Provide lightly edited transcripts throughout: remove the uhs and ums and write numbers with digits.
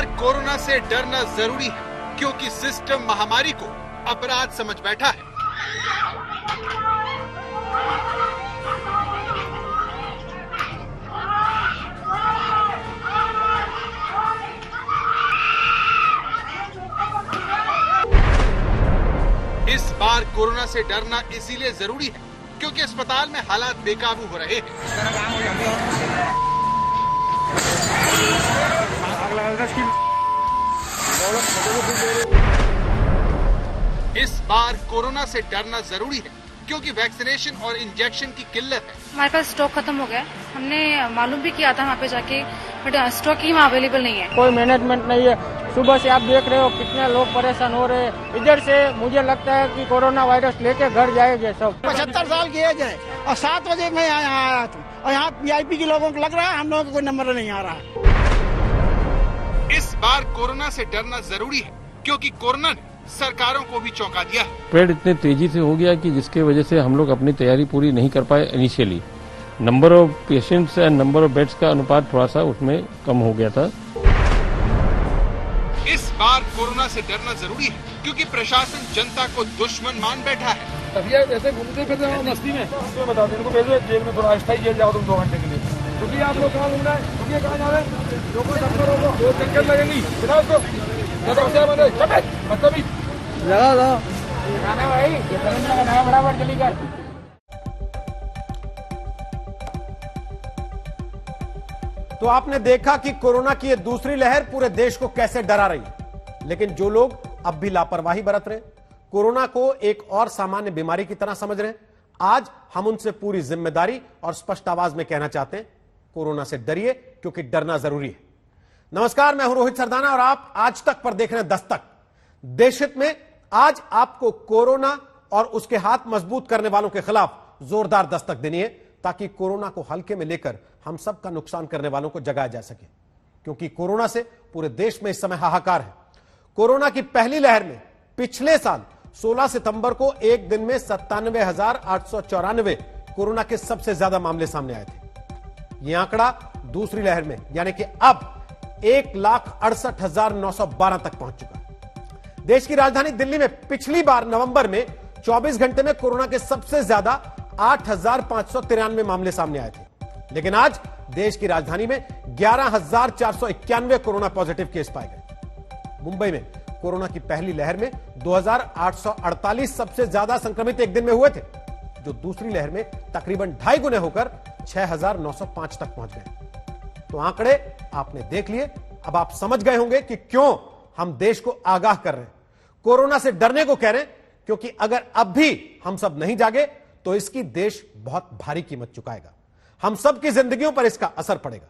बार corona से डरना जरूरी है क्योंकि सिस्टम महामारी को अपराध समझ बैठा है। इस बार कोरोना से डरना इसीलिए जरूरी है क्योंकि अस्पताल में हालात बेकाबू हो रहे हैं। इस बार कोरोना से डरना जरूरी है क्योंकि वैक्सीनेशन और इंजेक्शन की किल्लत है। हमारे पास स्टॉक खत्म हो गया, हमने मालूम भी किया था वहाँ पे जाके, बट स्टॉक ही वहाँ अवेलेबल नहीं है। कोई मैनेजमेंट नहीं है। सुबह से आप देख रहे हो कितने लोग परेशान हो रहे हैं। इधर से मुझे लगता है कि कोरोना वायरस लेके घर जाएंगे सब। 75 साल की एज है और 7 बजे मैं यहाँ आया था और यहाँ VIP के लोगों को लग रहा है, हम लोगों को कोई नंबर नहीं आ रहा है। इस बार कोरोना से डरना जरूरी है क्योंकि कोरोना ने सरकारों को भी चौंका दिया है। स्प्रेड इतने तेजी से हो गया कि जिसके वजह से हम लोग अपनी तैयारी पूरी नहीं कर पाए। Initially number of patients and number of beds का अनुपात थोड़ा सा उसमें कम हो गया था। इस बार कोरोना से डरना जरूरी है क्योंकि प्रशासन जनता को दुश्मन मान बैठा है। अभी ऐसे घूमते फिरते हो मस्ती में, तो बता दो इनको भेजो जेल में, थोड़ा अस्थायी जेल जाओ तुम 2 घंटे के लिए। क्योंकि आप लोग कहाँ घूमना है, क्योंकि कहाँ जा रहे हैं, लोगों चक्कर होगा, 2 चक्कर लगेगी, बिना उसको मतलब लगा भाई बराबर चली कर। तो आपने देखा कि कोरोना की ये दूसरी लहर पूरे देश को कैसे डरा रही है, लेकिन जो लोग अब भी लापरवाही बरत रहे, कोरोना को एक और सामान्य बीमारी की तरह समझ रहे, आज हम उनसे पूरी जिम्मेदारी और स्पष्ट आवाज में कहना चाहते हैं, कोरोना से डरिए क्योंकि डरना जरूरी है। नमस्कार, मैं हूं रोहित सरदाना और आप आज तक पर देख रहे हैं दस्तक। देशहित में आज आपको कोरोना और उसके हाथ मजबूत करने वालों के खिलाफ जोरदार दस्तक देनी है ताकि कोरोना को हल्के में लेकर हम सब का नुकसान करने वालों को जगाया जा सके, क्योंकि कोरोना से पूरे देश में इस समय हाहाकार है। कोरोना की पहली लहर में पिछले साल 16 सितंबर को एक दिन में 97,894 कोरोना के सबसे ज्यादा मामले सामने आए थे। यह आंकड़ा दूसरी लहर में यानी कि अब 1,68,912 तक पहुंच चुका है। देश की राजधानी दिल्ली में पिछली बार नवंबर में 24 घंटे में कोरोना के सबसे ज्यादा 8,593 मामले सामने आए थे, लेकिन आज देश की राजधानी में 11,491 कोरोना पॉजिटिव केस पाए गए। मुंबई में कोरोना की पहली लहर में 2,848 सबसे ज्यादा संक्रमित एक दिन में हुए थे, जो दूसरी लहर में तकरीबन 2.5 गुने होकर 6,905 तक पहुंच गए। तो आंकड़े आपने देख लिए, अब आप समझ गए होंगे कि क्यों हम देश को आगाह कर रहे हैं, कोरोना से डरने को कह रहे हैं, क्योंकि अगर अब भी हम सब नहीं जागे तो इसकी देश बहुत भारी कीमत चुकाएगा। हम सब की जिंदगियों पर इसका असर पड़ेगा।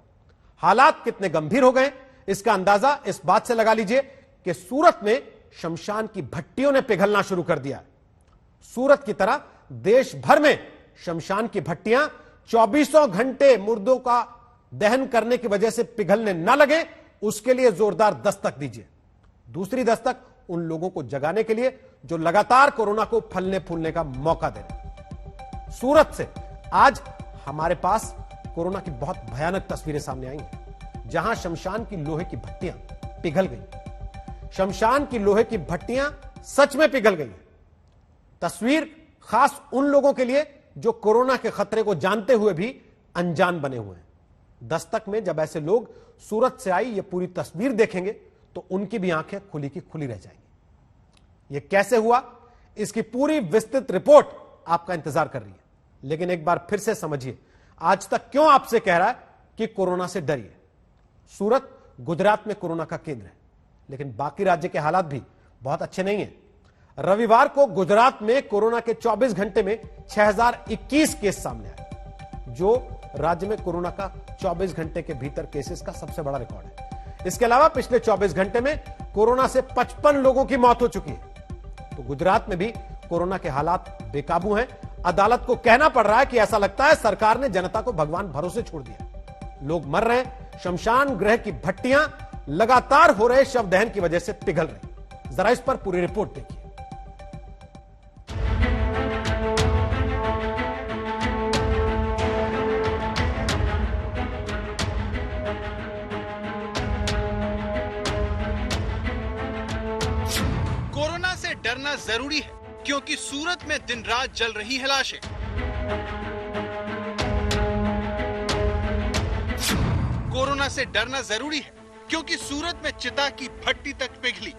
हालात कितने गंभीर हो गए इसका अंदाजा इस बात से लगा लीजिए कि सूरत में शमशान की भट्टियों ने पिघलना शुरू कर दिया है। सूरत की तरह देश भर में शमशान की भट्टियां 24 घंटे मुर्दों का दहन करने की वजह से पिघलने न लगे, उसके लिए जोरदार दस्तक दीजिए। दूसरी दस्तक उन लोगों को जगाने के लिए जो लगातार कोरोना को फलने फूलने का मौका दे रहे हैं। सूरत से आज हमारे पास कोरोना की बहुत भयानक तस्वीरें सामने आई हैं, जहां शमशान की लोहे की भट्टियां पिघल गई। शमशान की लोहे की भट्टियां सच में पिघल गई। तस्वीर खास उन लोगों के लिए जो कोरोना के खतरे को जानते हुए भी अनजान बने हुए हैं। दस्तक में जब ऐसे लोग सूरत से आई ये पूरी तस्वीर देखेंगे तो उनकी भी आंखें खुली की खुली रह जाएंगी। ये कैसे हुआ, इसकी पूरी विस्तृत रिपोर्ट आपका इंतजार कर रही है। लेकिन एक बार फिर से समझिए, आज तक क्यों आपसे कह रहा है कि कोरोना से डरिए। सूरत गुजरात में कोरोना का केंद्र है, लेकिन बाकी राज्य के हालात भी बहुत अच्छे नहीं है। रविवार को गुजरात में कोरोना के 24 घंटे में 6,021 केस सामने आए, जो राज्य में कोरोना का 24 घंटे के भीतर केसेस का सबसे बड़ा रिकॉर्ड है। इसके अलावा पिछले 24 घंटे में कोरोना से 55 लोगों की मौत हो चुकी है। तो गुजरात में भी कोरोना के हालात बेकाबू हैं। अदालत को कहना पड़ रहा है कि ऐसा लगता है सरकार ने जनता को भगवान भरोसे छोड़ दिया। लोग मर रहे हैं, शमशान गृह की भट्टियां लगातार हो रहे शव दहन की वजह से पिघल रही। जरा इस पर पूरी रिपोर्ट देखिए। डरना जरूरी है क्योंकि सूरत में दिन रात जल रही है लाशें। कोरोना से डरना जरूरी है क्योंकि सूरत में चिता की भट्टी तक पिघली।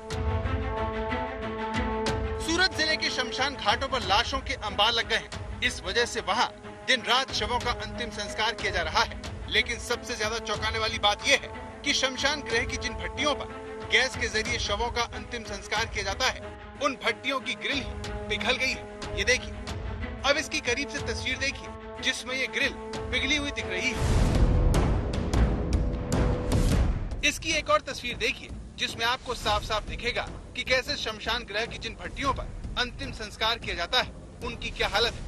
सूरत जिले के शमशान घाटों पर लाशों के अंबार लग गए हैं। इस वजह से वहां दिन रात शवों का अंतिम संस्कार किया जा रहा है। लेकिन सबसे ज्यादा चौंकाने वाली बात यह है कि शमशान गृह की जिन भट्टियों पर गैस के जरिए शवों का अंतिम संस्कार किया जाता है, उन भट्टियों की ग्रिल ही पिघल गई है। ये देखिए, अब इसकी करीब से तस्वीर देखिए जिसमें ये ग्रिल पिघली हुई दिख रही है। इसकी एक और तस्वीर देखिए जिसमें आपको साफ साफ दिखेगा कि कैसे शमशान गृह की जिन भट्टियों पर अंतिम संस्कार किया जाता है, उनकी क्या हालत है।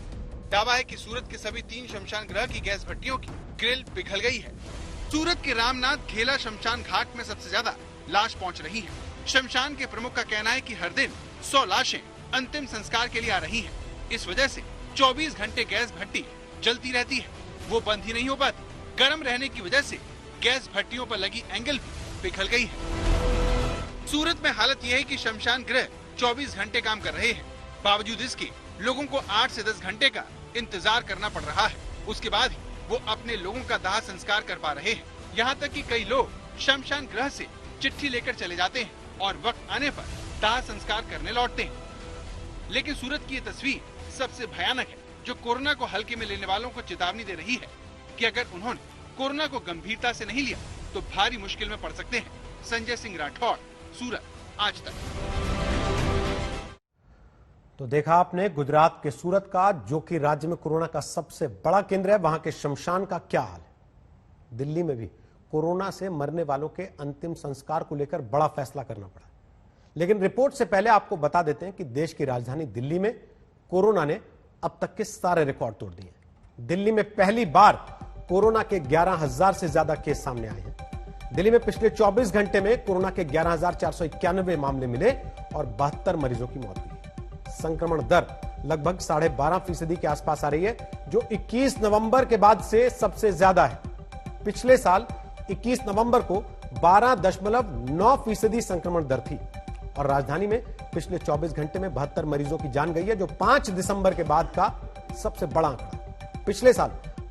दावा है कि सूरत के सभी 3 शमशान गृह की गैस भट्टियों की ग्रिल पिघल गई है। सूरत के रामनाथ घेला शमशान घाट में सबसे ज्यादा लाश पहुंच रही है। शमशान के प्रमुख का कहना है कि हर दिन 100 लाशें अंतिम संस्कार के लिए आ रही हैं। इस वजह से 24 घंटे गैस भट्टी जलती रहती है, वो बंद ही नहीं हो पाती। गर्म रहने की वजह से गैस भट्टियों पर लगी एंगल भी पिघल गई है। सूरत में हालत यह है कि शमशान गृह 24 घंटे काम कर रहे हैं। बावजूद इसके लोगों को 8 से 10 घंटे का इंतजार करना पड़ रहा है। उसके बाद ही वो अपने लोगों का दाह संस्कार कर पा रहे हैं। यहाँ तक कि कई लोग शमशान गृह से चिट्ठी लेकर चले जाते हैं और वक्त आने पर दाह संस्कार करने लौटते हैं। लेकिन सूरत की ये तस्वीर सबसे भयानक है, जो कोरोना को हल्के में लेने वालों को चेतावनी दे रही है कि अगर उन्होंने कोरोना को गंभीरता से नहीं लिया तो भारी मुश्किल में पड़ सकते हैं। संजय सिंह राठौड़, सूरत, आज तक। तो देखा आपने गुजरात के सूरत का, जो कि राज्य में कोरोना का सबसे बड़ा केंद्र है, वहां के शमशान का क्या हाल है। दिल्ली में भी कोरोना से मरने वालों के अंतिम संस्कार को लेकर बड़ा फैसला करना पड़ा। लेकिन रिपोर्ट से पहले आपको बता देते हैं कि देश की राजधानी दिल्ली में कोरोना ने अब तक के सारे रिकॉर्ड तोड़ दिए। दिल्ली में पहली बार कोरोना के 11,000 से ज्यादा केस सामने आए हैं। दिल्ली में पिछले 24 घंटे में कोरोना के 11,491 मामले मिले और 72 मरीजों की मौत हुई। संक्रमण दर लगभग 12.5% के आसपास आ रही है, जो 21 नवंबर के बाद से सबसे ज्यादा है। पिछले साल 21 नवंबर को 12.9% संक्रमण दर थी और राजधानी में पिछले 24 घंटे में 72 मरीजों की जान गई है, जो 5 दिसंबर के बाद का सबसे बड़ा आंकड़ा। पिछले साल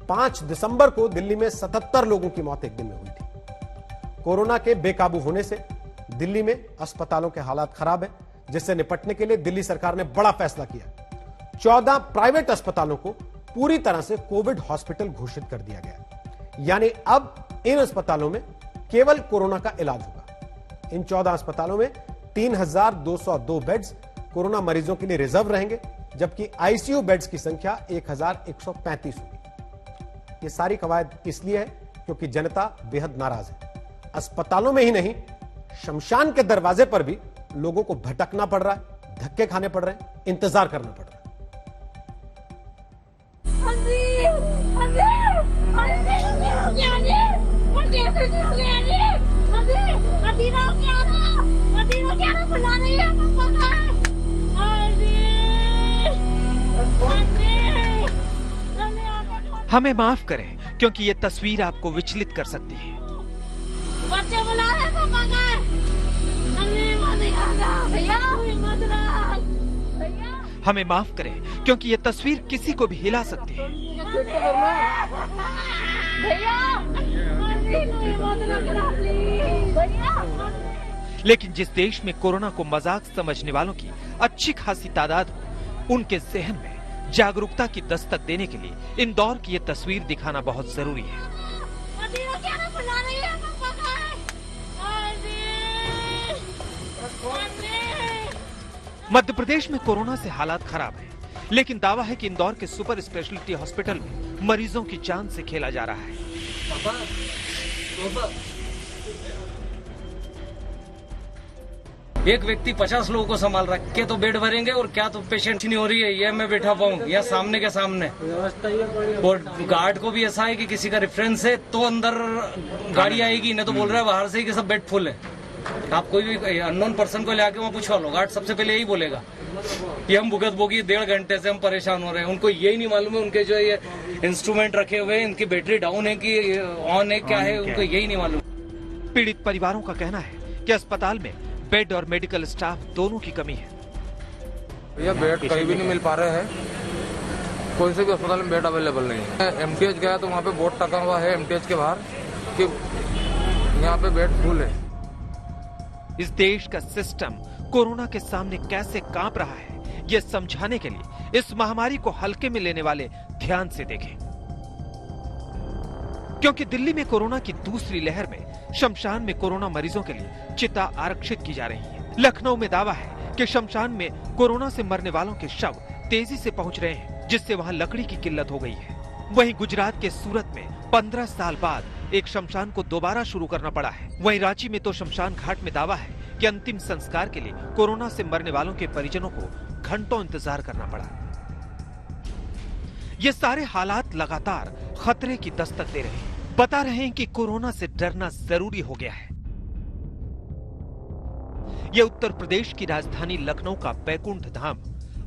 5 दिसंबर को दिल्ली में 77 लोगों की मौत एक दिन में हुई थी। कोरोना के बेकाबू होने से दिल्ली में अस्पतालों के हालात खराब है, जिससे निपटने के लिए दिल्ली सरकार ने बड़ा फैसला किया। 14 प्राइवेट अस्पतालों को पूरी तरह से कोविड हॉस्पिटल घोषित कर दिया गया। यानी अब इन अस्पतालों में केवल कोरोना का इलाज होगा। इन 14 अस्पतालों में 3,202 बेड्स कोरोना मरीजों के लिए रिजर्व रहेंगे, जबकि आईसीयू बेड्स की संख्या 1,135 होगी। ये सारी कवायद इसलिए है क्योंकि जनता बेहद नाराज है। अस्पतालों में ही नहीं, शमशान के दरवाजे पर भी लोगों को भटकना पड़ रहा है, धक्के खाने पड़ रहे हैं, इंतजार करना पड़ रहा है। हमें माफ करें क्योंकि ये तस्वीर आपको विचलित कर सकती है। बच्चे बुला रहे पापा का। हमें माफ करें क्योंकि ये तस्वीर किसी को भी हिला सकती है। लेकिन जिस देश में कोरोना को मजाक समझने वालों की अच्छी खासी तादाद हो, उनके जहन में जागरूकता की दस्तक देने के लिए इंदौर की ये तस्वीर दिखाना बहुत जरूरी है। मध्य प्रदेश में कोरोना से हालात खराब हैं, लेकिन दावा है कि इंदौर के सुपर स्पेशलिटी हॉस्पिटल में मरीजों की जान से खेला जा रहा है। एक व्यक्ति 50 लोगों को संभाल रहा है, क्या तो बेड भरेंगे और क्या तो पेशेंट नहीं हो रही है, ये मैं बैठा पाऊँ या सामने के सामने। और गार्ड को भी ऐसा है कि किसी का रेफरेंस है तो अंदर गाड़ी आएगी, नहीं तो बोल रहा है बाहर से ही कि सब बेड फुल है। आप कोई भी अननोन पर्सन को लेके वहाँ पूछवा लो, गार्ड सबसे पहले यही बोलेगा कि हम भुगत भोगी 1.5 घंटे से हम परेशान हो रहे हैं। उनको यही नहीं मालूम है उनके जो ये इंस्ट्रूमेंट रखे हुए हैं, इनकी बैटरी डाउन है कि ऑन है, क्या है, उनको यही नहीं मालूम। पीड़ित परिवारों का कहना है कि अस्पताल में बेड और मेडिकल स्टाफ दोनों की कमी है। ये बेड कहीं भी नहीं मिल पा रहे हैं, कोई से भी अस्पताल में बेड अवेलेबल नहीं है। एमटीएच गया तो वहाँ पे बोर्ड टका हुआ है एमटीएच के बाहर कि यहाँ पे बेड फुल है। इस देश का सिस्टम कोरोना के सामने कैसे कांप रहा है, ये समझाने के लिए इस महामारी को हल्के में लेने वाले ध्यान से देखें। क्योंकि दिल्ली में कोरोना की दूसरी लहर में शमशान में कोरोना मरीजों के लिए चिता आरक्षित की जा रही है। लखनऊ में दावा है कि शमशान में कोरोना से मरने वालों के शव तेजी से पहुंच रहे हैं, जिससे वहां लकड़ी की किल्लत हो गई है। वहीं गुजरात के सूरत में 15 साल बाद एक शमशान को दोबारा शुरू करना पड़ा है। वहीं रांची में तो शमशान घाट में दावा है कि अंतिम संस्कार के लिए कोरोना से मरने वालों के परिजनों को घंटों इंतजार करना पड़ा। ये सारे हालात लगातार खतरे की दस्तक दे रहे हैं, बता रहे हैं कि कोरोना से डरना जरूरी हो गया है। ये उत्तर प्रदेश की राजधानी लखनऊ का बैकुंठ धाम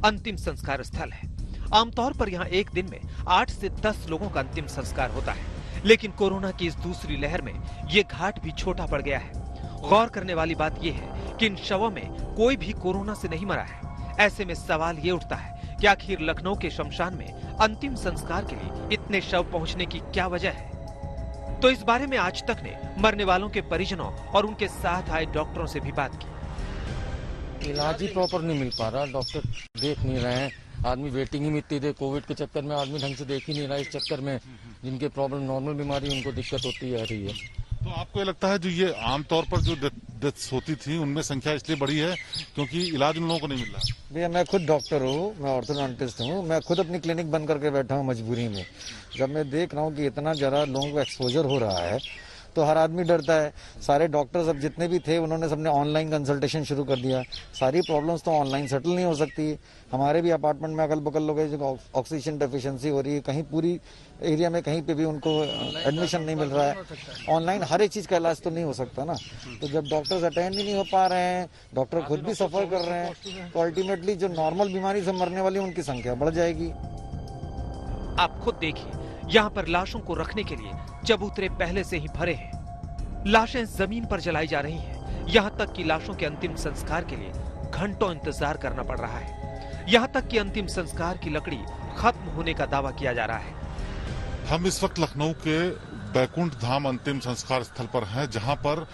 अंतिम संस्कार स्थल है। आमतौर पर यहाँ एक दिन में 8 से 10 लोगों का अंतिम संस्कार होता है, लेकिन कोरोना की इस दूसरी लहर में ये घाट भी छोटा पड़ गया है। गौर करने वाली बात यह है कि इन शवों में कोई भी कोरोना से नहीं मरा है। ऐसे में सवाल ये उठता है कि आखिर लखनऊ के शमशान में अंतिम संस्कार के लिए इतने शव पहुंचने की क्या वजह है? तो इस बारे में आज तक ने मरने वालों के परिजनों और उनके साथ आए डॉक्टरों से भी बात की। इलाज ही प्रॉपर नहीं मिल पा रहा, डॉक्टर देख नहीं रहे हैं, आदमी वेटिंग ही में इतनी देर, कोविड के चक्कर में आदमी ढंग से देख ही नहीं रहा। इस चक्कर में जिनके प्रॉब्लम नॉर्मल बीमारी उनको दिक्कत होती आ रही है। तो आपको ये लगता है जो ये आमतौर पर जो डेथ्स होती थी उनमें संख्या इसलिए बढ़ी है क्योंकि इलाज उन लोगों को नहीं मिल रहा? भैया मैं खुद डॉक्टर हूँ, मैं ऑर्थोडोंटिस्ट हूँ, मैं खुद अपनी क्लिनिक बंद करके बैठा हूँ मजबूरी में। जब मैं देख रहा हूँ कि इतना जरा लोगों को एक्सपोजर हो रहा है तो हर आदमी डरता है। सारे डॉक्टर्स अब जितने भी थे उन्होंने सबने ऑनलाइन कंसल्टेशन शुरू कर दिया। सारी प्रॉब्लम्स तो ऑनलाइन सेटल नहीं हो सकती। हमारे भी अपार्टमेंट में अगल बगल लोग जो ऑक्सीजन डेफिशिएंसी हो रही है, कहीं पूरी एरिया में कहीं पे भी उनको एडमिशन नहीं मिल रहा है। ऑनलाइन हर एक चीज का इलाज तो नहीं हो सकता ना। तो जब डॉक्टर्स अटेंड ही नहीं हो पा रहे हैं, डॉक्टर खुद भी सफर कर रहे हैं, तो अल्टीमेटली जो नॉर्मल बीमारी से मरने वाली उनकी संख्या बढ़ जाएगी। आप खुद देखिए, यहाँ पर लाशों को रखने के लिए चबूतरे पहले से ही भरे हैं। लाशें जमीन पर जलाई जा रही हैं। यहाँ तक कि लाशों के अंतिम संस्कार के लिए घंटों इंतजार करना पड़ रहा है। यहाँ तक कि अंतिम संस्कार की लकड़ी खत्म होने का दावा किया जा रहा है। हम इस वक्त लखनऊ के बैकुंठ धाम अंतिम संस्कार स्थल पर हैं, जहां पर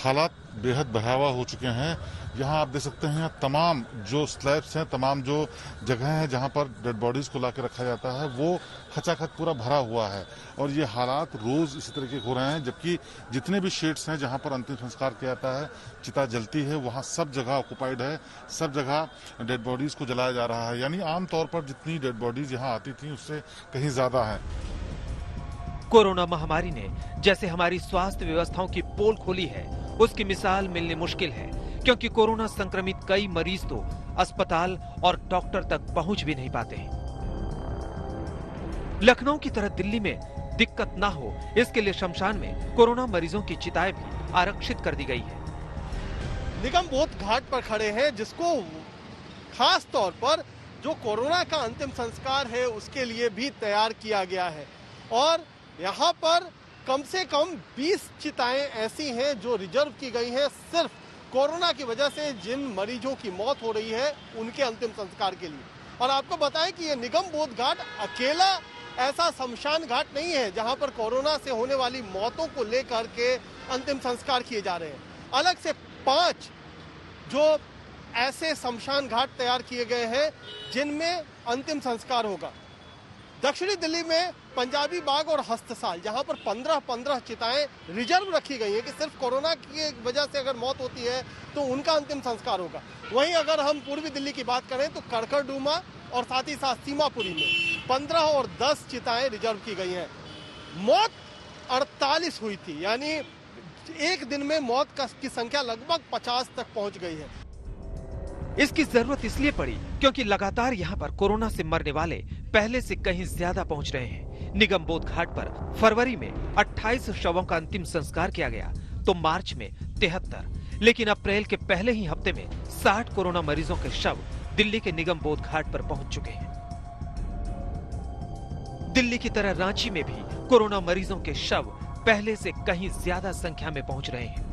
हालात बेहद भयावह हो चुके हैं। यहाँ आप देख सकते हैं तमाम जो स्लैब्स हैं, तमाम जो जगह हैं जहां पर डेड बॉडीज को लाके रखा जाता है, वो खचाखच पूरा भरा हुआ है। और ये हालात रोज इसी तरीके हो रहे हैं, जबकि जितने भी शेड्स हैं जहां पर अंतिम संस्कार किया जाता है, चिता जलती है, वहां सब जगह ऑक्युपाइड है, सब जगह डेड बॉडीज को जलाया जा रहा है। यानी आमतौर पर जितनी डेड बॉडीज यहाँ आती थी उससे कहीं ज्यादा है। कोरोना महामारी ने जैसे हमारी स्वास्थ्य व्यवस्थाओं की पोल खोली है, उसकी मिसाल मिलनी मुश्किल है, क्योंकि कोरोना संक्रमित कई मरीज तो अस्पताल और डॉक्टर तक पहुंच भी नहीं पाते। लखनऊ की तरह दिल्ली में दिक्कत ना हो, इसके लिए शमशान में कोरोना मरीजों की चिताएं भी आरक्षित कर दी गई है। निगम बोध घाट पर खड़े हैं, जिसको खास तौर पर जो कोरोना का अंतिम संस्कार है उसके लिए भी तैयार किया गया है। और यहाँ पर कम से कम 20 चिताएं ऐसी हैं जो रिजर्व की गई हैं सिर्फ कोरोना की वजह से जिन मरीजों की मौत हो रही है उनके अंतिम संस्कार के लिए। और आपको बताएं कि ये निगम बोध घाट अकेला ऐसा शमशान घाट नहीं है जहां पर कोरोना से होने वाली मौतों को लेकर के अंतिम संस्कार किए जा रहे हैं। अलग से 5 जो ऐसे शमशान घाट तैयार किए गए हैं जिनमें अंतिम संस्कार होगा। दक्षिणी दिल्ली में पंजाबी बाग और हस्तसाल, जहां पर 15-15 चिताएं रिजर्व रखी गई हैं कि सिर्फ कोरोना की वजह से अगर मौत होती है तो उनका अंतिम संस्कार होगा। वहीं अगर हम पूर्वी दिल्ली की बात करें तो कड़कड़डूमा और साथ ही साथ सीमापुरी में 15 और 10 चिताएं रिजर्व की गई हैं। मौत 48 हुई थी, यानी एक दिन में मौत की संख्या लगभग 50 तक पहुंच गई है। इसकी जरूरत इसलिए पड़ी क्योंकि लगातार यहाँ पर कोरोना से मरने वाले पहले से कहीं ज्यादा पहुँच रहे हैं। निगम बोध घाट पर फरवरी में 28 शवों का अंतिम संस्कार किया गया, तो मार्च में 73, लेकिन अप्रैल के पहले ही हफ्ते में 60 कोरोना मरीजों के शव दिल्ली के निगम बोध घाट पर पहुंच चुके हैं। दिल्ली की तरह रांची में भी कोरोना मरीजों के शव पहले से कहीं ज्यादा संख्या में पहुंच रहे हैं,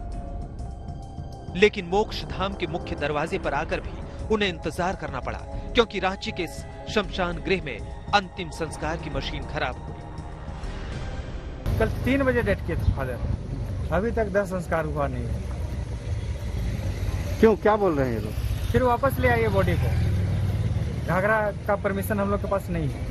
लेकिन मोक्ष धाम के मुख्य दरवाजे पर आकर भी उन्हें इंतजार करना पड़ा, क्योंकि रांची के इस शमशान गृह में अंतिम संस्कार की मशीन खराब हुई। कल 3 बजे डेथ किए थे फादर, अभी तक 10 संस्कार हुआ नहीं है। क्यों, क्या बोल रहे हैं ये लोग? फिर वापस ले आइए बॉडी को, घाघरा का परमिशन हम लोग के पास नहीं है।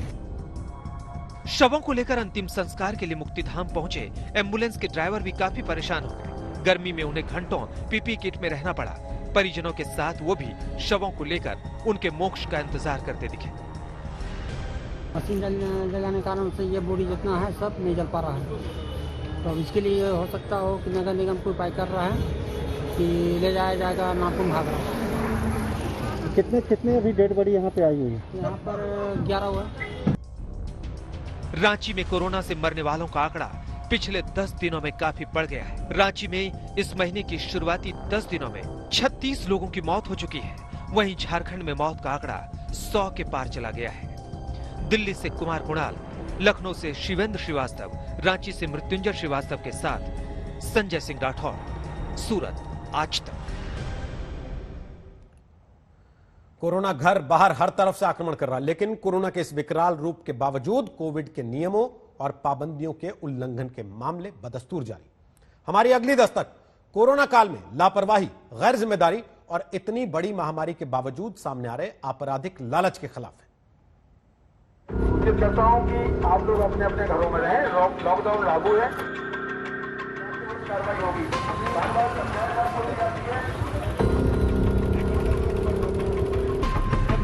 शवों को लेकर अंतिम संस्कार के लिए मुक्तिधाम पहुंचे एम्बुलेंस के ड्राइवर भी काफी परेशान हो गए। गर्मी में उन्हें घंटों पीपी किट में रहना पड़ा। परिजनों के साथ वो भी शवों को लेकर उनके मोक्ष का इंतजार करते दिखे। मशीन लगाने के कारण से ये बॉडी जितना है सब नहीं जल पा रहा है, तो इसके लिए हो सकता हो कि नगर निगम कोई उपाय कर रहा है कि ले जाया जाएगा नापुम घाघरा। कितने अभी डेड बॉडी यहाँ पे आई हुई है? यहाँ पर 11 हुआ। रांची में कोरोना से मरने वालों का आंकड़ा पिछले 10 दिनों में काफी बढ़ गया है। रांची में इस महीने की शुरुआती 10 दिनों में 36 लोगों की मौत हो चुकी है। वहीं झारखंड में मौत का आंकड़ा 100 के पार चला गया है। दिल्ली से कुमार कुणाल, लखनऊ से शिवेंद्र श्रीवास्तव, रांची से मृत्युंजय श्रीवास्तव के साथ संजय सिंह राठौर, सूरत, आज तक। कोरोना घर बाहर हर तरफ से आक्रमण कर रहा है, लेकिन कोरोना के इस विकराल रूप के बावजूद कोविड के नियमों और पाबंदियों के उल्लंघन के मामले बदस्तूर जारी। हमारी अगली दस्तक कोरोना काल में लापरवाही, गैर जिम्मेदारी और इतनी बड़ी महामारी के बावजूद सामने आ रहे आपराधिक लालच के खिलाफ है। उचित करता हूं कि आप लोग अपने अपने घरों में रहें। लॉकडाउन लागू है, कार्रवाई होगी।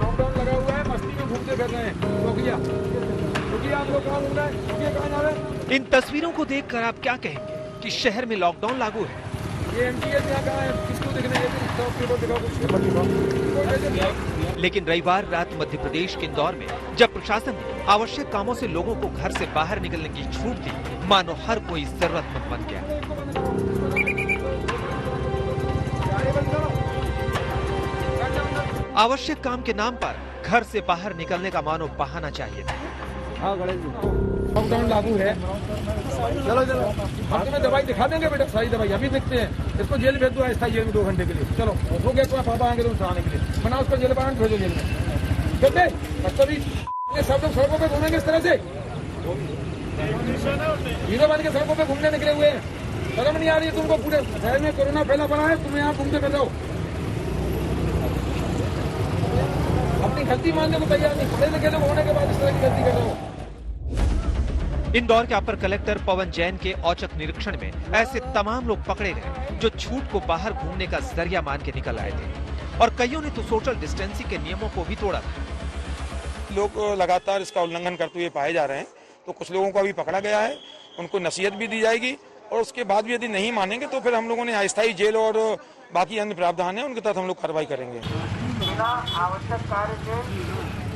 लॉकडाउन लगा हुआ है, मस्ती में घूमते फिर रहे हैं। रोकिए आप लोग, कहाँ घूम रहे हैं? कहाँ जा रहे हैं? इन तस्वीरों को देखकर आप क्या कहेंगे कि शहर में लॉकडाउन लागू है? ये एमटीएस यहाँ कहाँ है? किसको दिखने लेकिन रविवार रात मध्य प्रदेश के इंदौर में जब प्रशासन ने आवश्यक कामों से लोगों को घर से बाहर निकलने की छूट दी, मानो हर कोई जरूरतमंद बन गया। आवश्यक काम के नाम पर घर से बाहर निकलने का मानो बहाना चाहिए था। लॉकडाउन लागू है, चलो हम तुम्हें दवाई दिखा देंगे बेटा, सारी दवाई अभी देखते हैं। इसको जेल भेज दो, अस्थायी जेल में 2 घंटे के लिए। चलो हो गया, तुम्हारे पापा आएंगे तुम आने के लिए, मना उसको जेल बाहर भेजो जेल में। कहते सब लोग सड़कों पे घूमेंगे इस तरह से, हीरो बन के सड़कों पे घूमने निकले हुए हैं। शर्म नहीं आ रही है तुमको? पूरे शहर में कोरोना फैला पड़ा है, तुम यहाँ घूमते फिर रहो। अपनी गलती मानने को तैयार नहीं, पढ़े लिखे लोग होने के बाद इस तरह की गलती कर रहे हो। इंदौर के अपर कलेक्टर पवन जैन के औचक निरीक्षण में ऐसे तमाम लोग पकड़े गए जो छूट को बाहर घूमने का जरिया मान के निकल आए थे, और कईयों ने तो सोशल डिस्टेंसिंग के नियमों को भी तोड़ा था। लोग लगातार इसका उल्लंघन करते हुए पाए जा रहे हैं, तो कुछ लोगों को अभी पकड़ा गया है, उनको नसीहत भी दी जाएगी, और उसके बाद भी यदि नहीं मानेंगे तो फिर हम लोगों ने अस्थायी जेल और बाकी अन्य प्रावधान है उनके तहत हम लोग कार्रवाई करेंगे। आवश्यक कार्य से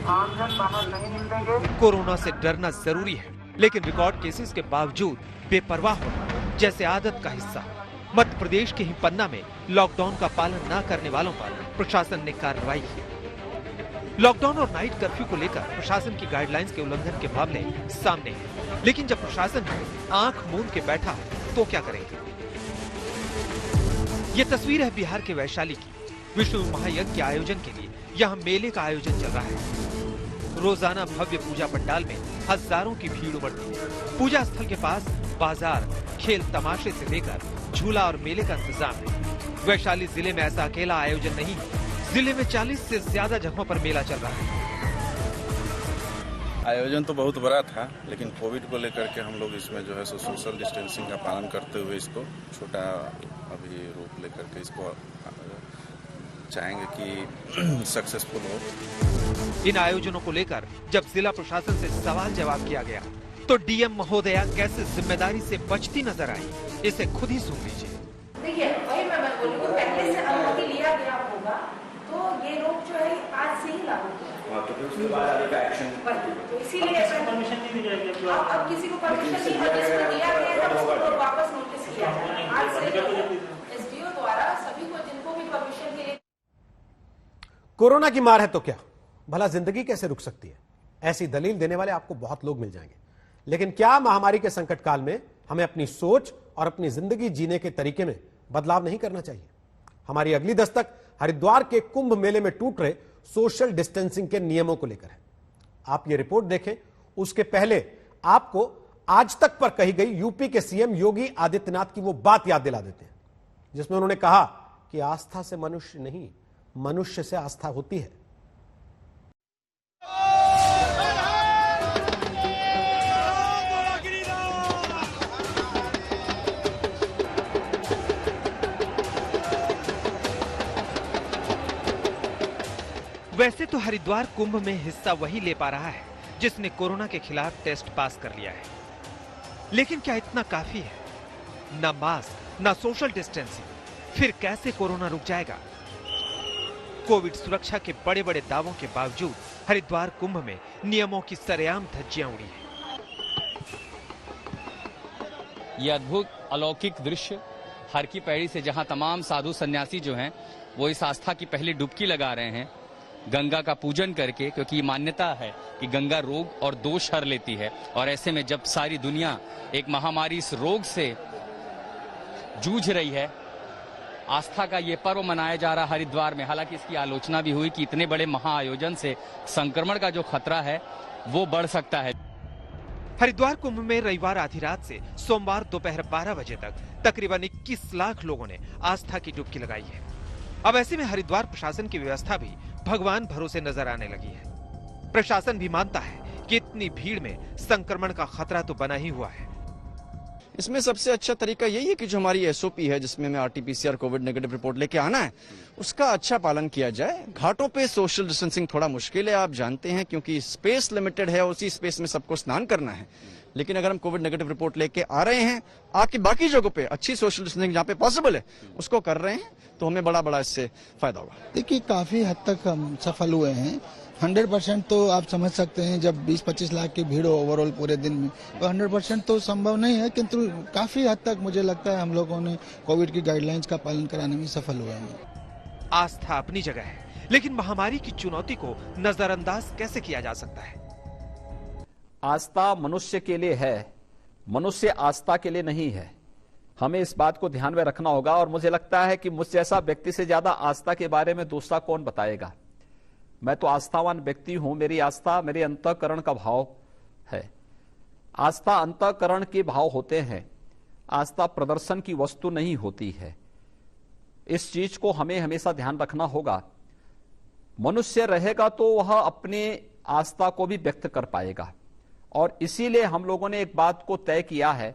आमजन बाहर नहीं निकलेंगे। कोरोना से डरना जरूरी है, लेकिन रिकॉर्ड केसेस के बावजूद बेपरवाह होना जैसे आदत का हिस्सा। मध्य प्रदेश के ही पन्ना में लॉकडाउन का पालन न करने वालों पर प्रशासन ने कार्रवाई की। लॉकडाउन और नाइट कर्फ्यू को लेकर प्रशासन की गाइडलाइंस के उल्लंघन के मामले सामने हैं, लेकिन जब प्रशासन आंख मूंद के बैठा तो क्या करेंगे? ये तस्वीर है बिहार के वैशाली की। विष्णु महायज्ञ के आयोजन के लिए यहाँ मेले का आयोजन चल रहा है। रोजाना भव्य पूजा पंडाल में हजारों की भीड़ उमड़ती है। पूजा स्थल के पास बाजार, खेल तमाशे से लेकर झूला और मेले का इंतजाम है। वैशाली जिले में ऐसा अकेला आयोजन नहीं है, जिले में 40 से ज्यादा जगहों पर मेला चल रहा है। आयोजन तो बहुत बड़ा था, लेकिन कोविड को लेकर के हम लोग इसमें जो है सोशल डिस्टेंसिंग का पालन करते हुए इसको छोटा अभी रूप लेकर के इसको चाहेंगे कि सक्सेसफुल हो। इन आयोजनों को लेकर जब जिला प्रशासन से सवाल जवाब किया गया तो डीएम महोदया कैसे जिम्मेदारी से बचती नजर आई, इसे खुद ही सुन लीजिए। देखिए, वही मैं बोलूँ, पहले से अनुमति लिया गया होगा तो ये रोक जो है आज से ही लागू होगा, तो उसके बाद आगे का एक्शन, तो इसीलिए परमिशन नहीं दी जाएगी। अब किसी को परमिशन नहीं है, जिसको दिया गया है उसको वापस नोटिस किया जाए। आज से एसडीओ द्वारा सभी को जिनको भी परमिशन के लिए। कोरोना की मार है तो क्या, भला जिंदगी कैसे रुक सकती है? ऐसी दलील देने वाले आपको बहुत लोग मिल जाएंगे, लेकिन क्या महामारी के संकट काल में हमें अपनी सोच और अपनी जिंदगी जीने के तरीके में बदलाव नहीं करना चाहिए? हमारी अगली दस्तक हरिद्वार के कुंभ मेले में टूट रहे सोशल डिस्टेंसिंग के नियमों को लेकर है। आप ये रिपोर्ट देखें, उसके पहले आपको आज तक पर कही गई यूपी के सीएम योगी आदित्यनाथ की वो बात याद दिला देते हैं जिसमें उन्होंने कहा कि आस्था से मनुष्य नहीं, मनुष्य से आस्था होती है। वैसे तो हरिद्वार कुंभ में हिस्सा वही ले पा रहा है जिसने कोरोना के खिलाफ टेस्ट पास कर लिया है, लेकिन क्या इतना काफी है? ना मास्क, ना सोशल डिस्टेंसिंग, फिर कैसे कोरोना रुक जाएगा? कोविड सुरक्षा के बड़े बड़े दावों के बावजूद हरिद्वार कुंभ में नियमों की सरेआम धज्जियां उड़ी हैं। ये अद्भुत अलौकिक दृश्य हर की पैड़ी से जहां तमाम साधु सन्यासी जो हैं वो इस आस्था की पहली डुबकी लगा रहे हैं गंगा का पूजन करके, क्योंकि मान्यता है कि गंगा रोग और दोष हर लेती है। और ऐसे में जब सारी दुनिया एक महामारी इस रोग से जूझ रही है, आस्था का ये पर्व मनाया जा रहा हरिद्वार में। हालांकि इसकी आलोचना भी हुई कि इतने बड़े महाआयोजन से संक्रमण का जो खतरा है वो बढ़ सकता है। हरिद्वार कुंभ में रविवार आधी रात से सोमवार दोपहर 12 बजे तक तकरीबन 21 लाख लोगों ने आस्था की डुबकी लगाई है। अब ऐसे में हरिद्वार प्रशासन की व्यवस्था भी भगवान भरोसे नजर आने लगी है। प्रशासन भी मानता है कि इतनी भीड़ में संक्रमण का खतरा तो बना ही हुआ है। इसमें सबसे अच्छा तरीका यही है कि जो हमारी एसओपी है, जिसमें हमें आरटीपीसीआर कोविड नेगेटिव रिपोर्ट लेके आना है, उसका अच्छा पालन किया जाए। घाटों पे सोशल डिस्टेंसिंग थोड़ा मुश्किल है, आप जानते हैं, क्योंकि स्पेस लिमिटेड है, उसी स्पेस में सबको स्नान करना है। लेकिन अगर हम कोविड नेगेटिव रिपोर्ट लेके आ रहे हैं, आके बाकी जगहों पे अच्छी सोशल डिस्टेंसिंग जहाँ पे पॉसिबल है उसको कर रहे हैं, तो हमें बड़ा इससे फायदा होगा। देखिए, काफी हद तक हम सफल हुए हैं। 100% तो आप समझ सकते हैं, जब 20-25 लाख की भीड़ हो ओवरऑल पूरे दिन में, तो 100% तो संभव नहीं है, किंतु काफी हद तक मुझे लगता है हम लोगों ने कोविड की गाइडलाइंस का पालन कराने में सफल हुए हैं। आस्था अपनी जगह है, लेकिन महामारी की चुनौती को नजरअंदाज कैसे किया जा सकता है? आस्था मनुष्य के लिए है, मनुष्य आस्था के लिए नहीं है। हमें इस बात को ध्यान में रखना होगा। और मुझे लगता है कि मुझ जैसा व्यक्ति से ज्यादा आस्था के बारे में दूसरा कौन बताएगा। मैं तो आस्थावान व्यक्ति हूं। मेरी आस्था मेरे अंतःकरण का भाव है। आस्था अंतःकरण के भाव होते हैं, आस्था प्रदर्शन की वस्तु नहीं होती है। इस चीज को हमें हमेशा ध्यान रखना होगा। मनुष्य रहेगा तो वह अपने आस्था को भी व्यक्त कर पाएगा। और इसीलिए हम लोगों ने एक बात को तय किया है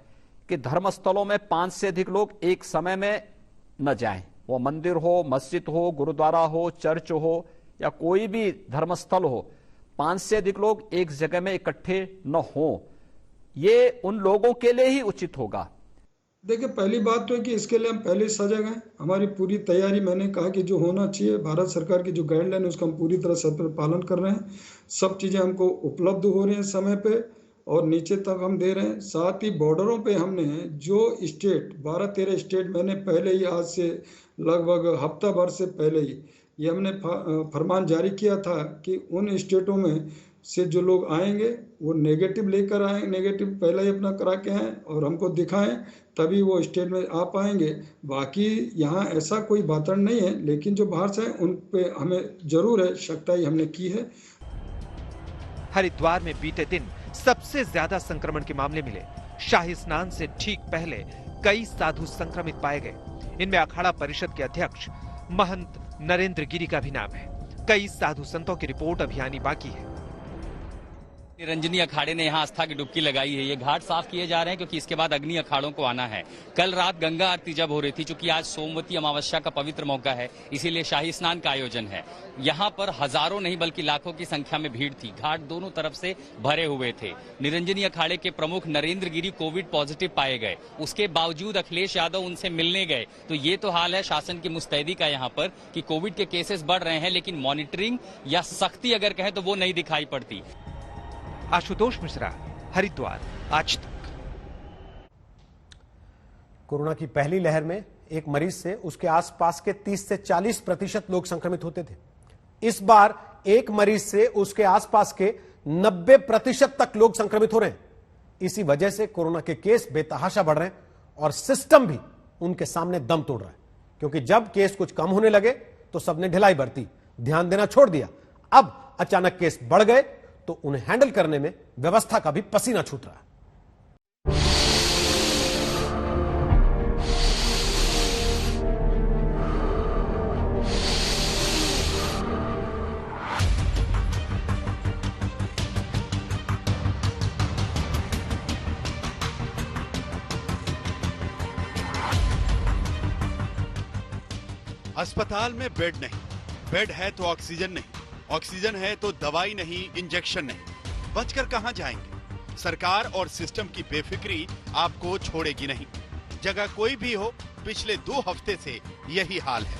कि धर्मस्थलों में 5 से अधिक लोग एक समय में न जाएं। वो मंदिर हो, मस्जिद हो, गुरुद्वारा हो, चर्च हो या कोई भी धर्मस्थल हो, 5 से अधिक लोग एक जगह में इकट्ठे न हो। ये उन लोगों के लिए ही उचित होगा। देखिए, पहली बात तो है कि इसके लिए हम पहले सजग हैं। हमारी पूरी तैयारी, मैंने कहा कि जो होना चाहिए, भारत सरकार की जो गाइडलाइन है उसका हम पूरी तरह से पालन कर रहे हैं। सब चीज़ें हमको उपलब्ध हो रही हैं समय पे और नीचे तक हम दे रहे हैं। साथ ही बॉर्डरों पे हमने जो स्टेट 12-13 स्टेट, मैंने पहले ही आज से लगभग हफ्ता भर से पहले ही ये हमने फरमान जारी किया था कि उन स्टेटों में से जो लोग आएंगे वो नेगेटिव लेकर आए, नेगेटिव पहले ही अपना करा के आएँ और हमको दिखाएं, तभी वो स्टेट में आ पाएंगे। बाकी यहाँ ऐसा कोई वातावरण नहीं है, लेकिन जो बाहर से उन पे हमें जरूर है सख्ताई हमने की है। हरिद्वार में बीते दिन सबसे ज्यादा संक्रमण के मामले मिले। शाही स्नान से ठीक पहले कई साधु संक्रमित पाए गए। इनमें अखाड़ा परिषद के अध्यक्ष महंत नरेंद्र गिरी का भी नाम है। कई साधु संतों की रिपोर्ट अभी आनी बाकी है। निरंजनी अखाड़े ने यहाँ आस्था की डुबकी लगाई है। ये घाट साफ किए जा रहे हैं क्योंकि इसके बाद अग्नि अखाड़ों को आना है। कल रात गंगा आरती जब हो रही थी, चूंकि आज सोमवती अमावस्या का पवित्र मौका है, इसीलिए शाही स्नान का आयोजन है। यहाँ पर हजारों नहीं बल्कि लाखों की संख्या में भीड़ थी। घाट दोनों तरफ से भरे हुए थे। निरंजनी अखाड़े के प्रमुख नरेंद्र गिरी कोविड पॉजिटिव पाए गए। उसके बावजूद अखिलेश यादव उनसे मिलने गए। तो ये तो हाल है शासन की मुस्तैदी का यहाँ पर कि कोविड के केसेस बढ़ रहे हैं, लेकिन मॉनिटरिंग या सख्ती अगर कहें तो वो नहीं दिखाई पड़ती। आशुतोष मिश्रा, हरिद्वार, आज तक। कोरोना की पहली लहर में एक मरीज से उसके आसपास के 30 से 40% लोग संक्रमित होते थे। इस बार एक मरीज से उसके आसपास के 90% तक लोग संक्रमित हो रहे हैं। इसी वजह से कोरोना के केस बेतहाशा बढ़ रहे हैं और सिस्टम भी उनके सामने दम तोड़ रहा है। क्योंकि जब केस कुछ कम होने लगे तो सबने ढिलाई बरती, ध्यान देना छोड़ दिया। अब अचानक केस बढ़ गए तो उन्हें हैंडल करने में व्यवस्था का भी पसीना छूट रहा है। अस्पताल में बेड नहीं, बेड है तो ऑक्सीजन नहीं, ऑक्सीजन है तो दवाई नहीं, इंजेक्शन नहीं। बचकर कहां जाएंगे? सरकार और सिस्टम की बेफिक्री आपको छोड़ेगी नहीं। जगह कोई भी हो, पिछले 2 हफ्ते से यही हाल है।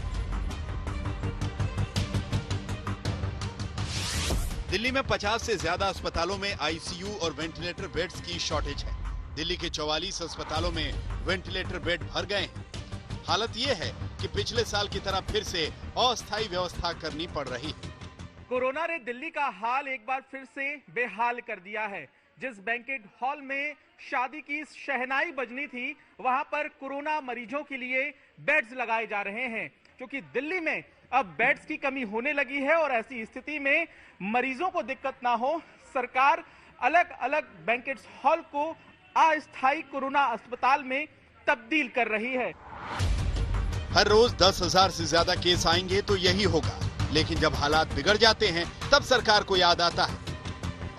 दिल्ली में 50 से ज्यादा अस्पतालों में आईसीयू और वेंटिलेटर बेड्स की शॉर्टेज है। दिल्ली के 44 अस्पतालों में वेंटिलेटर बेड भर गए हैं। हालत ये है कि पिछले साल की तरह फिर से अस्थायी व्यवस्था करनी पड़ रही है। कोरोना ने दिल्ली का हाल एक बार फिर से बेहाल कर दिया है। जिस बैंकेट हॉल में शादी की शहनाई बजनी थी, वहां पर कोरोना मरीजों के लिए बेड्स लगाए जा रहे हैं, क्योंकि दिल्ली में अब बेड्स की कमी होने लगी है और ऐसी स्थिति में मरीजों को दिक्कत ना हो, सरकार अलग अलग बैंकेट हॉल को अस्थायी कोरोना अस्पताल में तब्दील कर रही है। हर रोज 10,000 से ज्यादा केस आएंगे तो यही होगा, लेकिन जब हालात बिगड़ जाते हैं तब सरकार को याद आता है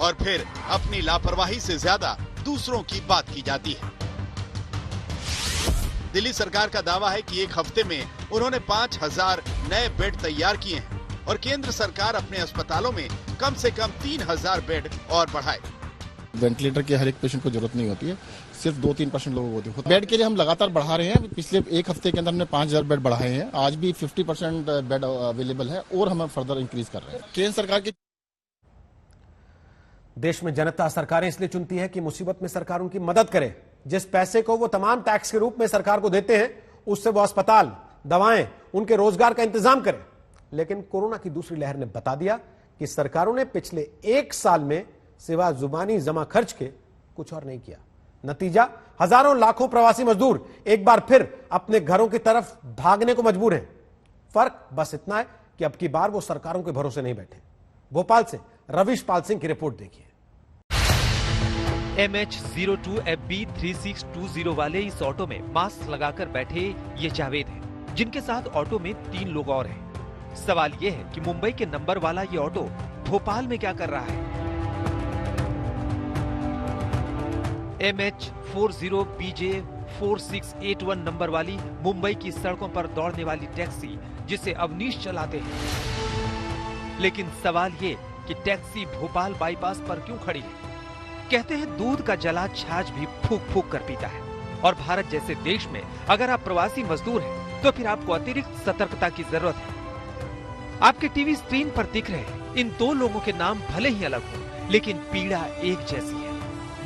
और फिर अपनी लापरवाही से ज्यादा दूसरों की बात की जाती है। दिल्ली सरकार का दावा है कि एक हफ्ते में उन्होंने 5,000 नए बेड तैयार किए हैं और केंद्र सरकार अपने अस्पतालों में कम से कम 3,000 बेड और बढ़ाए। वेंटिलेटर की हर एक पेशेंट को जरूरत नहीं होती है, सिर्फ 2-3% लोगों को होती है। बेड के लिए हम लगातार बढ़ा रहे हैं। पिछले एक हफ्ते के अंदर हमने 5,000 बेड बढ़ाए हैं। आज भी 50% बेड अवेलेबल है और हम फर्दर इंक्रीज कर रहे हैं। केंद्र सरकार की देश में जनता सरकारें इसलिए चुनती है कि मुसीबत में सरकार उनकी मदद करे। जिस पैसे को वो तमाम टैक्स के रूप में सरकार को देते हैं, उससे वो अस्पताल, दवाएं, उनके रोजगार का इंतजाम करे। लेकिन कोरोना की दूसरी लहर ने बता दिया कि सरकारों ने पिछले 1 साल में सिवा जुबानी जमा खर्च के कुछ और नहीं किया। नतीजा, हजारों लाखों प्रवासी मजदूर एक बार फिर अपने घरों की तरफ भागने को मजबूर हैं। फर्क बस इतना है कि अब की बार वो सरकारों के भरोसे नहीं बैठे। भोपाल से रविश पाल सिंह की रिपोर्ट देखिए। MH02FB3620 वाले इस ऑटो में मास्क लगाकर बैठे ये जावेद हैं, जिनके साथ ऑटो में 3 लोग और हैं। सवाल ये है कि मुंबई के नंबर वाला ये ऑटो भोपाल में क्या कर रहा है। MH40BJ4681 नंबर वाली मुंबई की सड़कों पर दौड़ने वाली टैक्सी, जिसे अवनीश चलाते हैं। लेकिन सवाल ये कि टैक्सी भोपाल बाईपास पर क्यों खड़ी है। कहते हैं दूध का जला छाछ भी फूंक फूंक कर पीता है, और भारत जैसे देश में अगर आप प्रवासी मजदूर हैं तो फिर आपको अतिरिक्त सतर्कता की जरूरत है। आपके टीवी स्क्रीन पर दिख रहे इन 2 लोगों के नाम भले ही अलग हो, लेकिन पीड़ा एक जैसी है।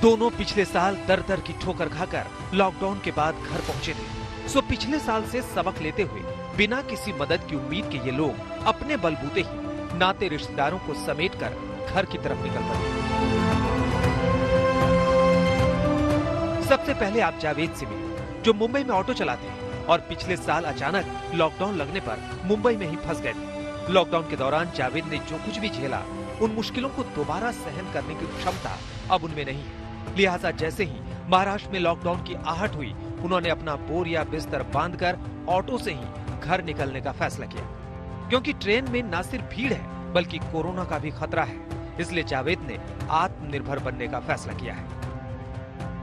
दोनों पिछले साल दर दर की ठोकर खाकर लॉकडाउन के बाद घर पहुंचे थे। सो पिछले साल से सबक लेते हुए बिना किसी मदद की उम्मीद के ये लोग अपने बलबूते ही नाते रिश्तेदारों को समेटकर घर की तरफ निकल पड़े। सबसे पहले आप जावेद से मिले, जो मुंबई में ऑटो चलाते हैं और पिछले साल अचानक लॉकडाउन लगने पर मुंबई में ही फंस गए थे। लॉकडाउन के दौरान जावेद ने जो कुछ भी झेला, उन मुश्किलों को दोबारा सहन करने की क्षमता अब उनमें नहीं है। लिहाजा जैसे ही महाराष्ट्र में लॉकडाउन की आहट हुई, उन्होंने अपना बोरिया बिस्तर बांधकर ऑटो से ही घर निकलने का फैसला किया। क्योंकि ट्रेन में न सिर्फ भीड़ है बल्कि कोरोना का भी खतरा है, इसलिए जावेद ने आत्मनिर्भर बनने का फैसला किया है।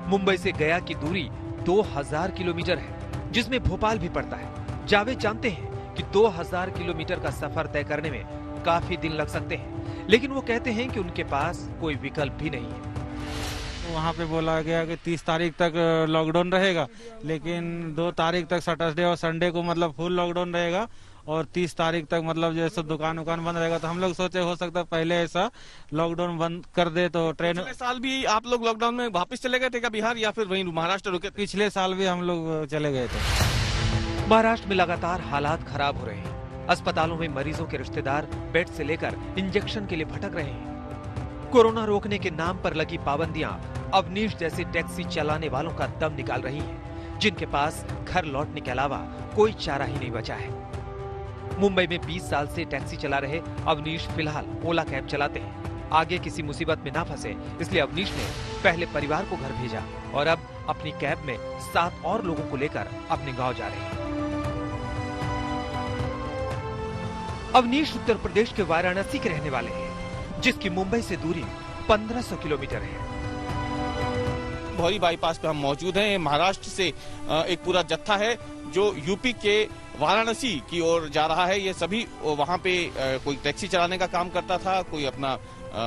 मुंबई से गया की दूरी 2000 किलोमीटर है, जिसमें भोपाल भी पड़ता है। जावेद जानते हैं कि 2000 किलोमीटर का सफर तय करने में काफी दिन लग सकते हैं, लेकिन वो कहते हैं कि उनके पास कोई विकल्प भी नहीं है। वहाँ पे बोला गया कि 30 तारीख तक लॉकडाउन रहेगा, लेकिन 2 तारीख तक सैटरडे और संडे को मतलब फुल लॉकडाउन रहेगा, और 30 तारीख तक मतलब जैसे दुकान बंद रहेगा। तो हम लोग सोचे हो सकता है पहले ऐसा लॉकडाउन बंद कर दे तो ट्रेन। पिछले साल भी आप लोग लॉकडाउन में वापस चले गए थे क्या बिहार, या फिर वहीं महाराष्ट्र रुके? पिछले साल भी हम लोग चले गए थे। महाराष्ट्र में लगातार हालात खराब हो रहे हैं। अस्पतालों में मरीजों के रिश्तेदार बेड से लेकर इंजेक्शन के लिए भटक रहे हैं। कोरोना रोकने के नाम पर लगी पाबंदियां अवनीश जैसे टैक्सी चलाने वालों का दम निकाल रही हैं, जिनके पास घर लौटने के अलावा कोई चारा ही नहीं बचा है। मुंबई में 20 साल से टैक्सी चला रहे अवनीश फिलहाल ओला कैब चलाते हैं। आगे किसी मुसीबत में ना फंसे इसलिए अवनीश ने पहले परिवार को घर भेजा और अब अपनी कैब में 7 और लोगों को लेकर अपने गांव जा रहे हैं। अवनीश उत्तर प्रदेश के वाराणसी के रहने वाले हैं, जिसकी मुंबई से दूरी 1500 किलोमीटर है। भौरी बाईपास पे हम मौजूद हैं। महाराष्ट्र से एक पूरा जत्था है जो यूपी के वाराणसी की ओर जा रहा है। ये सभी वहाँ पे कोई टैक्सी चलाने का काम करता था, कोई अपना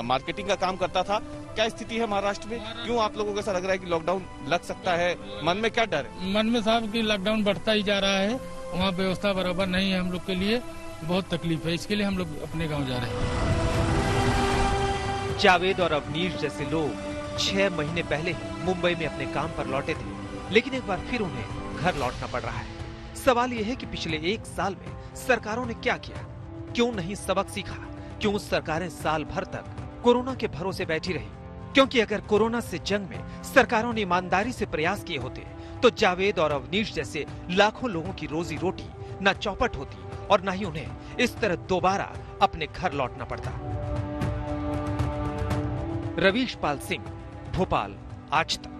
मार्केटिंग का काम करता था। क्या स्थिति है महाराष्ट्र में? क्यों आप लोगों को ऐसा लग रहा है कि लॉकडाउन लग सकता है? मन में क्या डर है? मन में साहब कि लॉकडाउन बढ़ता ही जा रहा है, वहाँ व्यवस्था बराबर नहीं है, हम लोग के लिए बहुत तकलीफ है, इसके लिए हम लोग अपने गाँव जा रहे हैं। जावेद और अवनीश जैसे लोग 6 महीने पहले ही मुंबई में अपने काम पर लौटे थे, लेकिन एक बार फिर उन्हें घर लौटना पड़ रहा है। सवाल यह है कि पिछले 1 साल में सरकारों ने क्या किया? क्यों नहीं सबक सीखा? क्यों सरकारें साल भर तक कोरोना के भरोसे बैठी रही? क्योंकि अगर कोरोना से जंग में सरकारों ने ईमानदारी से प्रयास किए होते तो जावेद और अवनीश जैसे लाखों लोगों की रोजी रोटी न चौपट होती और न ही उन्हें इस तरह दोबारा अपने घर लौटना पड़ता। रवीश पाल सिंह, भोपाल, आज तक।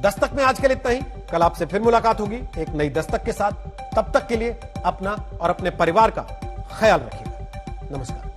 दस्तक में आज के लिए इतना ही। कल आपसे फिर मुलाकात होगी एक नई दस्तक के साथ। तब तक के लिए अपना और अपने परिवार का ख्याल रखिएगा। नमस्कार।